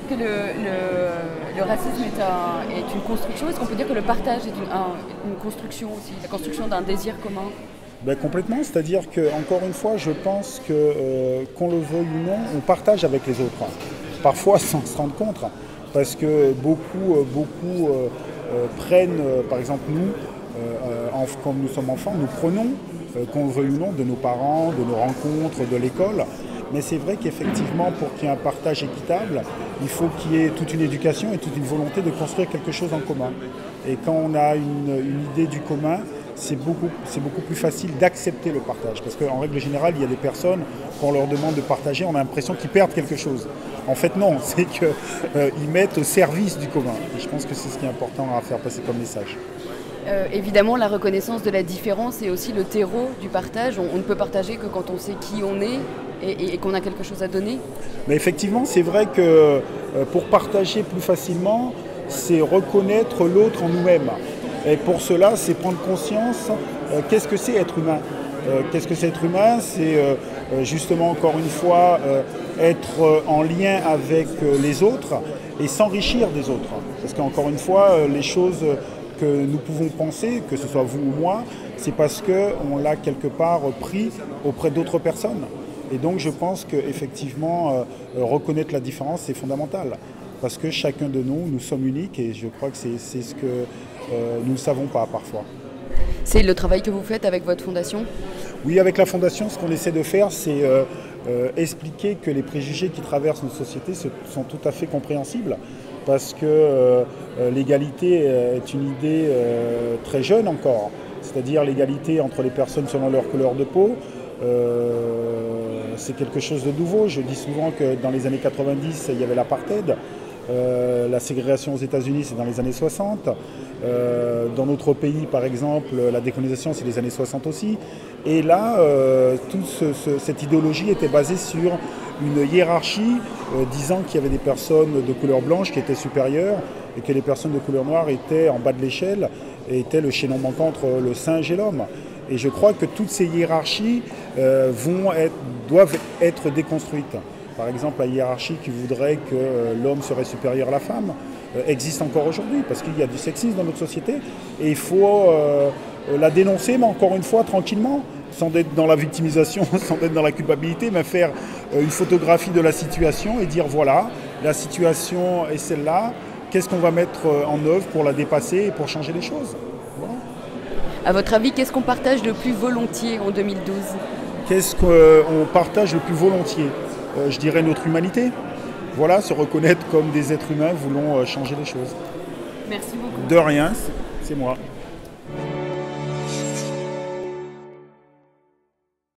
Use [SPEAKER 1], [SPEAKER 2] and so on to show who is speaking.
[SPEAKER 1] dites que le racisme est une construction. Est-ce qu'on peut dire que le partage est une construction aussi, la construction d'un désir commun?
[SPEAKER 2] Ben, complètement, c'est-à-dire que, encore une fois, je pense que, qu'on le veuille ou non, on partage avec les autres. Parfois sans se rendre compte, parce que beaucoup prennent, par exemple nous, comme nous sommes enfants, nous prenons, qu'on le veuille ou non, de nos parents, de nos rencontres, de l'école. Mais c'est vrai qu'effectivement, pour qu'il y ait un partage équitable, il faut qu'il y ait toute une éducation et toute une volonté de construire quelque chose en commun. Et quand on a une idée du commun, c'est beaucoup plus facile d'accepter le partage. Parce qu'en règle générale, il y a des personnes, quand on leur demande de partager, on a l'impression qu'ils perdent quelque chose. En fait, non, c'est qu'ils mettent au service du commun. Et je pense que c'est ce qui est important à faire passer comme message.
[SPEAKER 1] Évidemment, la reconnaissance de la différence est aussi le terreau du partage. On ne peut partager que quand on sait qui on est et qu'on a quelque chose à donner.
[SPEAKER 2] Mais effectivement, c'est vrai que pour partager plus facilement, c'est reconnaître l'autre en nous-mêmes. Et pour cela, c'est prendre conscience qu'est-ce que c'est être humain. Qu'est-ce que c'est être humain? C'est justement, encore une fois, être en lien avec les autres et s'enrichir des autres. Parce qu'encore une fois, les choses que nous pouvons penser, que ce soit vous ou moi, c'est parce qu'on l'a quelque part pris auprès d'autres personnes. Et donc je pense qu'effectivement, reconnaître la différence, c'est fondamental. Parce que chacun de nous, nous sommes uniques et je crois que c'est ce que nous ne savons pas parfois.
[SPEAKER 1] C'est le travail que vous faites avec votre fondation?
[SPEAKER 2] Oui, avec la fondation, ce qu'on essaie de faire, c'est expliquer que les préjugés qui traversent nos sociétés sont tout à fait compréhensibles. Parce que l'égalité est une idée très jeune encore. C'est-à-dire l'égalité entre les personnes selon leur couleur de peau. C'est quelque chose de nouveau. Je dis souvent que dans les années 90, il y avait l'apartheid. La ségrégation aux États-Unis, c'est dans les années 60. Dans notre pays, par exemple, la décolonisation, c'est les années 60 aussi. Et là, toute cette idéologie était basée sur une hiérarchie disant qu'il y avait des personnes de couleur blanche qui étaient supérieures et que les personnes de couleur noire étaient en bas de l'échelle et étaient le chaînon manquant entre le singe et l'homme. Et je crois que toutes ces hiérarchies doivent être déconstruites. Par exemple, la hiérarchie qui voudrait que l'homme serait supérieur à la femme existe encore aujourd'hui parce qu'il y a du sexisme dans notre société et il faut la dénoncer, mais encore une fois tranquillement, sans être dans la victimisation, sans être dans la culpabilité, mais faire une photographie de la situation et dire voilà, la situation est celle-là, qu'est-ce qu'on va mettre en œuvre pour la dépasser et pour changer les choses. Voilà.
[SPEAKER 1] À votre avis, qu'est-ce qu'on partage le plus volontiers en 2012?
[SPEAKER 2] Qu'est-ce qu'on partage le plus volontiers? Je dirais notre humanité. Voilà, se reconnaître comme des êtres humains, voulons changer les choses.
[SPEAKER 1] Merci beaucoup.
[SPEAKER 2] De rien, c'est moi.